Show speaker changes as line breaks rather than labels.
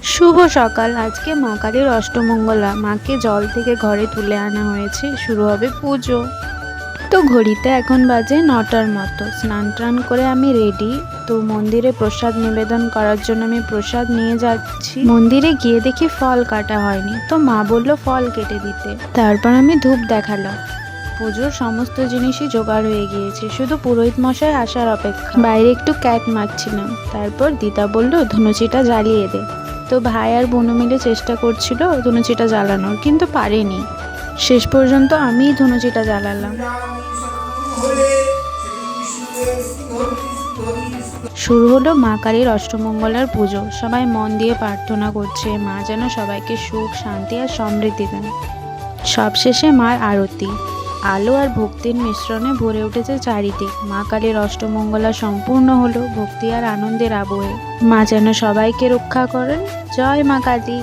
শুভ সকাল। আজকে মা কালীর অষ্টমঙ্গলা। মাকে জল থেকে ঘরে তুলে আনা হয়েছে, শুরু হবে পুজো। তো ঘড়িতে এখন বাজে 9টার মতো। স্নান টান করে আমি রেডি। তো মন্দিরে প্রসাদ নিবেদন করার জন্য আমি প্রসাদ নিয়ে যাচ্ছি। মন্দিরে গিয়ে দেখি ফল কাটা হয়নি, তো মা বললো ফল কেটে দিতে। তারপর আমি ধূপ দেখালাম। পুজোর সমস্ত জিনিসই জোগাড় হয়ে গিয়েছে, শুধু পুরোহিত মশাই আসার অপেক্ষা। বাইরে একটু ক্যাট মারছিলাম। তারপর দিদা বলল ধুনুচিটা জ্বালিয়ে দে। তো ভাই আর বোনও মিলে চেষ্টা করছিল ধুনুচিটা জ্বালানোর, কিন্তু পারেনি। শেষ পর্যন্ত আমিই ধুনুচিটা জ্বালালাম। শুরু হলো মা কালীর অষ্টমঙ্গলার পুজো। সবাই মন দিয়ে প্রার্থনা করছে মা যেন সবাইকে সুখ, শান্তি আর সমৃদ্ধি দেন। সবশেষে মার আরতি। আলো আর ভক্তির মিশ্রণে ভরে উঠেছে চারিদিক। মা কালীর অষ্টমঙ্গলা সম্পূর্ণ হলো ভক্তি আর আনন্দের আবহে। মা যেন সবাইকে রক্ষা করেন। জয় মা কালী।